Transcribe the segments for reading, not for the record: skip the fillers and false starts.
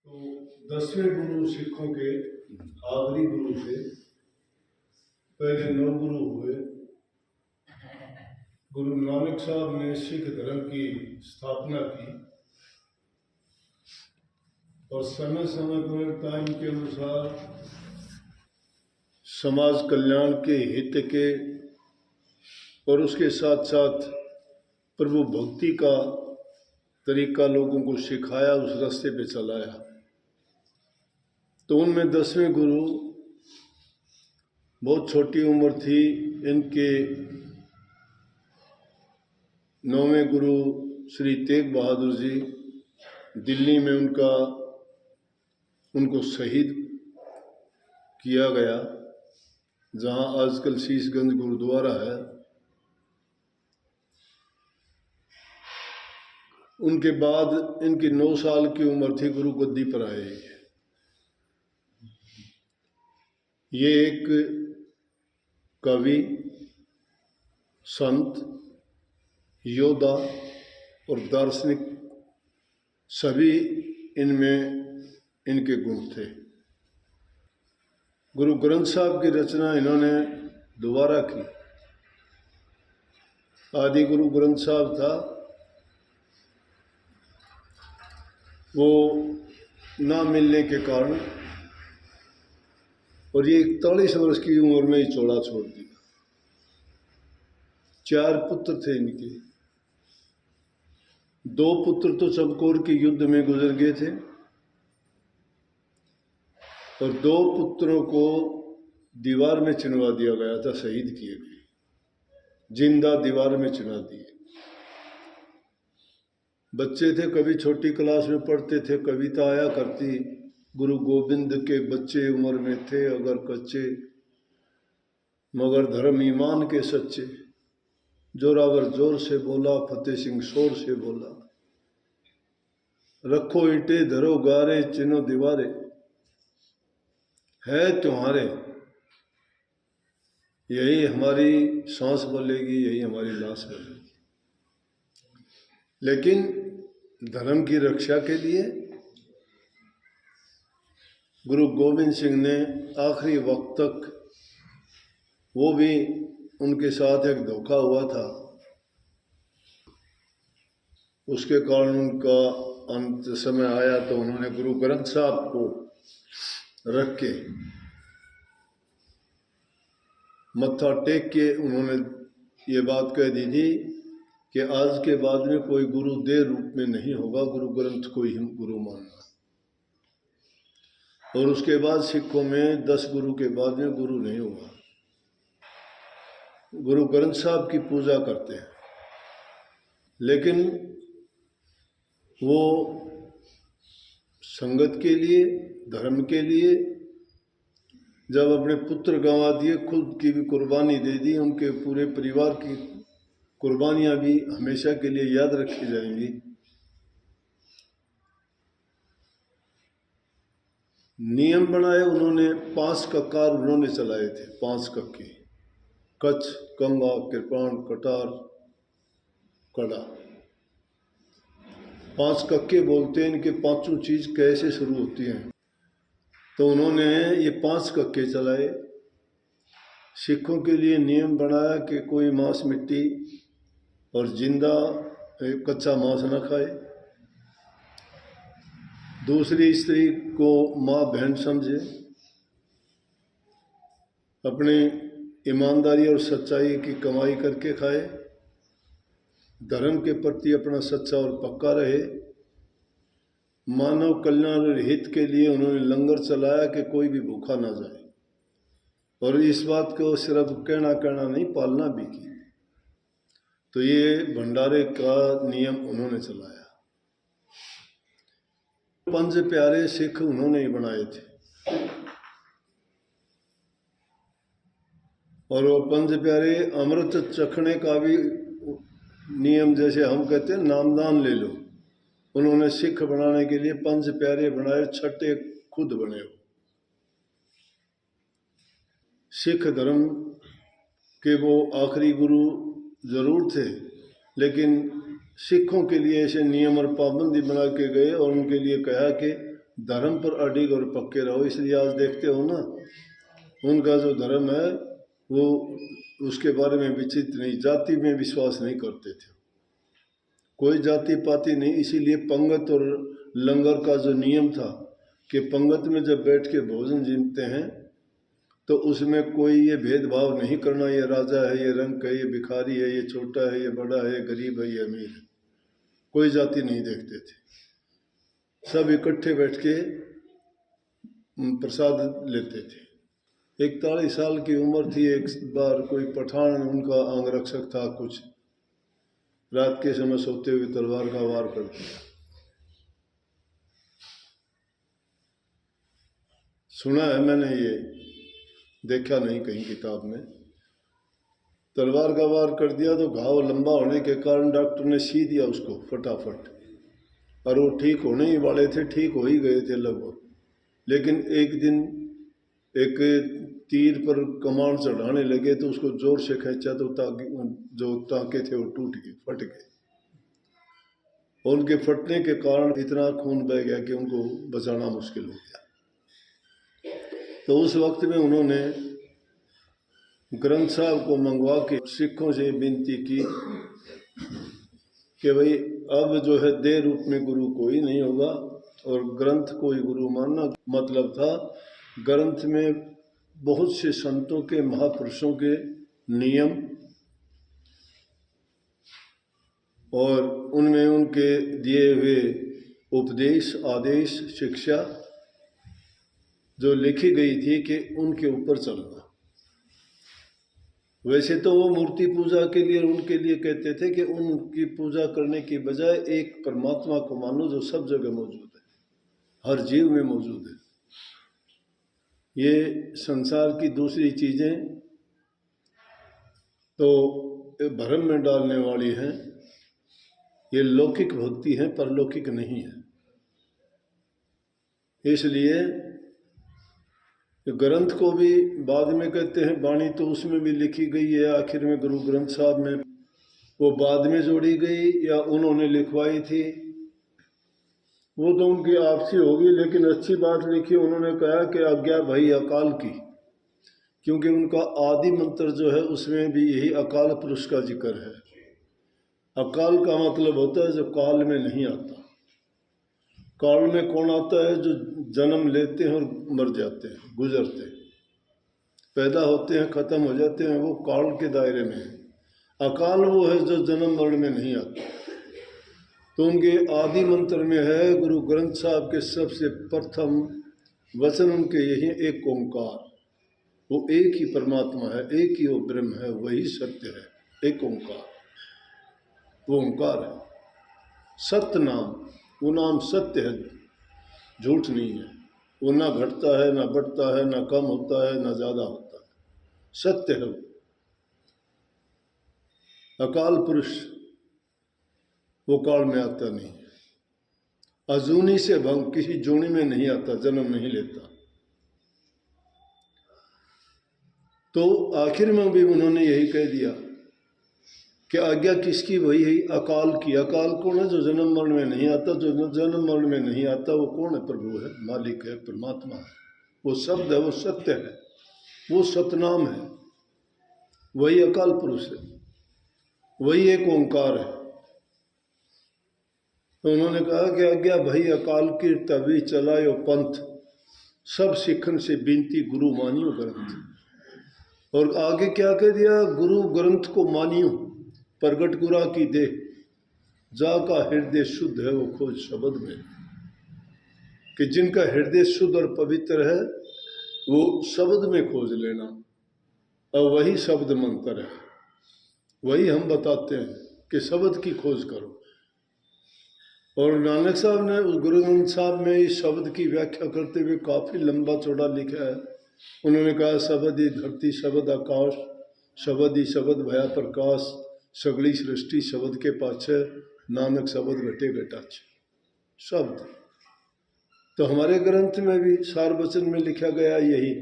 तो 10वें गुरु सिखों के आखिरी गुरु थे। पहले 9 गुरु हुए। गुरु नानक साहब ने सिख धर्म की स्थापना की और समय समय पर टाइम के अनुसार समाज कल्याण के हित के और उसके साथ साथ प्रभु भक्ति का तरीका लोगों को सिखाया, उस रास्ते पे चलाया। तो उनमें 10वें गुरु बहुत छोटी उम्र थी। इनके 9वें गुरु श्री तेग बहादुर जी, दिल्ली में उनको शहीद किया गया, जहां आजकल शीशगंज गुरुद्वारा है। उनके बाद इनकी 9 साल की उम्र थी, गुरु गद्दी पर आए। ये एक कवि, संत, योद्धा और दार्शनिक सभी इनमें इनके गुण थे। गुरु ग्रंथ साहब की रचना इन्होंने दोबारा की। आदि गुरु ग्रंथ साहब था, वो ना मिलने के कारण और ये 41 वर्ष की उम्र में ही चौड़ा छोड़ दिया। 4 पुत्र थे इनके। 2 पुत्र तो चमकौर के युद्ध में गुजर गए थे और 2 पुत्रों को दीवार में चिनवा दिया गया था, शहीद किए गए, जिंदा दीवार में चिना दिए। बच्चे थे, कभी छोटी क्लास में पढ़ते थे, कविता आया करती, गुरु गोविंद के बच्चे उम्र में थे अगर कच्चे, मगर धर्म ईमान के सच्चे। जोरावर जोर से बोला, फतेह सिंह शोर से बोला, रखो ईंटे धरो गारे, चिनो दीवारे, है तुम्हारे। यही हमारी सांस बोलेगी, यही हमारी लाश बोलेगी। लेकिन धर्म की रक्षा के लिए गुरु गोविंद सिंह ने आखिरी वक्त तक, वो भी उनके साथ एक धोखा हुआ था, उसके कारण उनका अंत समय आया तो उन्होंने गुरु ग्रंथ साहब को रख के मत्था टेक के उन्होंने ये बात कह दी थी कि आज के बाद में कोई गुरु देह रूप में नहीं होगा, गुरु ग्रंथ को ही गुरु मानना। और उसके बाद सिखों में 10 गुरु के बाद में गुरु नहीं हुआ। गुरु ग्रंथ साहब की पूजा करते हैं, लेकिन वो संगत के लिए, धर्म के लिए जब अपने पुत्र गंवा दिए, खुद की भी कुर्बानी दे दी, उनके पूरे परिवार की कुर्बानियां भी हमेशा के लिए याद रखी जाएंगी। नियम बनाए उन्होंने, 5 कक्कार उन्होंने चलाए थे, 5 कक्के, कच्छ, कंगा, कृपाण, कटार, कड़ा। 5 कक्के बोलते हैं। इनके 5 चीज कैसे शुरू होती हैं, तो उन्होंने ये 5 कक्के चलाए। सिखों के लिए नियम बनाया कि कोई मांस, मिट्टी और जिंदा कच्चा मांस न खाए। दूसरी स्त्री को माँ बहन समझे, अपने ईमानदारी और सच्चाई की कमाई करके खाए, धर्म के प्रति अपना सच्चा और पक्का रहे। मानव कल्याण और हित के लिए उन्होंने लंगर चलाया कि कोई भी भूखा ना जाए, और इस बात को सिर्फ कहना नहीं, पालना भी की। तो ये भंडारे का नियम उन्होंने चलाया। 5 प्यारे सिख उन्होंने ही बनाए थे, और वो 5 प्यारे अमृत चखने का भी नियम, जैसे हम कहते हैं नामदान ले लो, उन्होंने सिख बनाने के लिए 5 प्यारे बनाए, 6ठे खुद बने हो। सिख धर्म के वो आखिरी गुरु जरूर थे, लेकिन सिखों के लिए ऐसे नियम और पाबंदी बना के गए और उनके लिए कहा कि धर्म पर अडिग और पक्के रहो। इसलिए आज देखते हो ना, उनका जो धर्म है वो उसके बारे में विचित नहीं, जाति में विश्वास नहीं करते थे, कोई जाति पाति नहीं। इसीलिए पंगत और लंगर का जो नियम था कि पंगत में जब बैठ के भोजन जीते हैं तो उसमें कोई ये भेदभाव नहीं करना, ये राजा है, ये रंग है, ये भिखारी है, ये छोटा है, ये बड़ा है, गरीब है, ये अमीर है, कोई जाति नहीं देखते थे। सब इकट्ठे बैठ के प्रसाद लेते थे। 41 साल की उम्र थी। एक बार कोई पठान, उनका अंगरक्षक था कुछ, रात के समय सोते हुए तलवार का वार कर दिया। सुना है मैंने, ये देखा नहीं कहीं किताब में। तलवार का वार कर दिया तो घाव लंबा होने के कारण डॉक्टर ने सी दिया उसको फटाफट, और वो ठीक होने ही वाले थे, ठीक हो ही गए थे लगभग। लेकिन एक दिन एक तीर पर कमान चढ़ाने लगे तो उसको जोर से खींचा तो जो टाँके थे वो टूट गए, फट गए, और उनके फटने के कारण इतना खून बह गया कि उनको बचाना मुश्किल हो गया। तो उस वक्त में उन्होंने ग्रंथ साहब को मंगवा के सिखों से विनती की कि भाई अब जो है देह रूप में गुरु कोई नहीं होगा और ग्रंथ को ही गुरु मानना। मतलब था ग्रंथ में बहुत से संतों के, महापुरुषों के नियम और उनमें उनके दिए हुए उपदेश, आदेश, शिक्षा जो लिखी गई थी कि उनके ऊपर चलना। वैसे तो वो मूर्ति पूजा के लिए उनके लिए कहते थे कि उनकी पूजा करने की बजाय एक परमात्मा को मानो जो सब जगह मौजूद है, हर जीव में मौजूद है। ये संसार की दूसरी चीज़ें तो भ्रम में डालने वाली हैं, ये लौकिक भक्ति है, परलौकिक नहीं है। इसलिए ग्रंथ को भी बाद में कहते हैं वाणी तो उसमें भी लिखी गई है, आखिर में गुरु ग्रंथ साहब में, वो बाद में जोड़ी गई या उन्होंने लिखवाई थी, वो तो उनकी आपसी होगी। लेकिन अच्छी बात लिखी, उन्होंने कहा कि आज्ञा भई अकाल की, क्योंकि उनका आदि मंत्र जो है उसमें भी यही अकाल पुरुष का जिक्र है। अकाल का मतलब होता है जो काल में नहीं आता। काल में कौन आता है? जो जन्म लेते हैं और मर जाते हैं, गुजरते हैं, पैदा होते हैं, खत्म हो जाते हैं, वो काल के दायरे में है। अकाल वो है जो जन्म मरण में नहीं आता। तो उनके आदि मंत्र में है, गुरु ग्रंथ साहब के सबसे प्रथम वचन उनके यही एक ओंकार, वो एक ही परमात्मा है, एक ही वो ब्रह्म है, वही सत्य है, एक ओंकार, वो ओंकार है। सत्य नाम, वो नाम सत्य है, झूठ नहीं है। वो ना घटता है, ना बढ़ता है, ना कम होता है, ना ज़्यादा होता है, सत्य है। अकाल पुरुष वो काल में आता नहीं है, अजूनी से भंग, किसी जोनी में नहीं आता, जन्म नहीं लेता। तो आखिर में भी उन्होंने यही कह दिया कि आज्ञा किसकी? वही है अकाल की। अकाल कौन है? जो जन्म मरण में नहीं आता। जो जन्म मरण में नहीं आता वो कौन है? प्रभु है, मालिक है, परमात्मा है, वो शब्द है, वो सत्य है, वो सतनाम है, वही अकाल पुरुष है, वही एक ओंकार है। तो उन्होंने कहा कि आज्ञा भाई अकाल की तभी चलायो पंथ, सब सिखन से बिनती गुरु मानियो ग्रंथ। और आगे क्या कह दिया? गुरु ग्रंथ को मानियो, प्रगट गुरा की दे, जाका हृदय शुद्ध है वो खोज शब्द में। कि जिनका हृदय शुद्ध और पवित्र है वो शब्द में खोज लेना, और वही शब्द मंत्र है, वही हम बताते हैं कि शब्द की खोज करो। और नानक साहब ने उस गुरु ग्रंथ साहब में इस शब्द की व्याख्या करते हुए काफ़ी लंबा चौड़ा लिखा है। उन्होंने कहा शब्द ही धरती, शब्द आकाश, शब्द ही शब्द भया प्रकाश, सगली सृष्टि शब्द के पाछे, नानक शब्द घटे घटाच। शब्द तो हमारे ग्रंथ में भी सार वचन में लिखा गया यही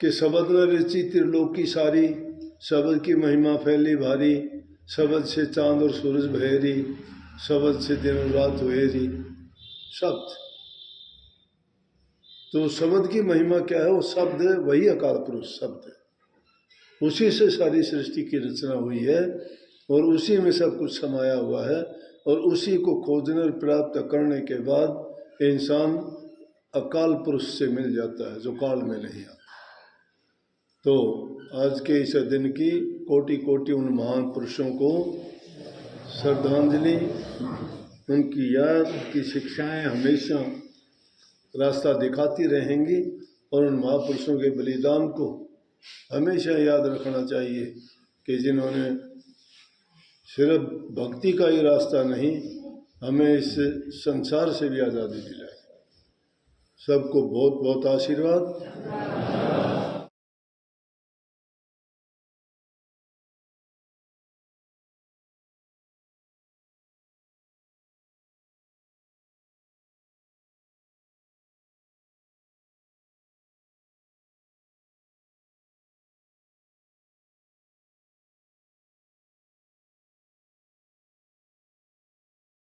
कि शब्द में रची त्रिलोकी सारी, शब्द की महिमा फैली भारी, शब्द से चांद और सूरज बहेरी, शब्द से दिन रात हुएरी, शब्द। तो शब्द की महिमा क्या है? वो शब्द वही अकाल पुरुष शब्द है, उसी से सारी सृष्टि की रचना हुई है और उसी में सब कुछ समाया हुआ है। और उसी को खोजने और प्राप्त करने के बाद इंसान अकाल पुरुष से मिल जाता है जो काल में नहीं आता। तो आज के इस दिन की कोटि कोटि उन महान पुरुषों को श्रद्धांजलि, उनकी याद, उनकी शिक्षाएं हमेशा रास्ता दिखाती रहेंगी और उन महापुरुषों के बलिदान को हमेशा याद रखना चाहिए कि जिन्होंने सिर्फ भक्ति का ही रास्ता नहीं, हमें इस संसार से भी आज़ादी दिलाई। सबको बहुत बहुत आशीर्वाद।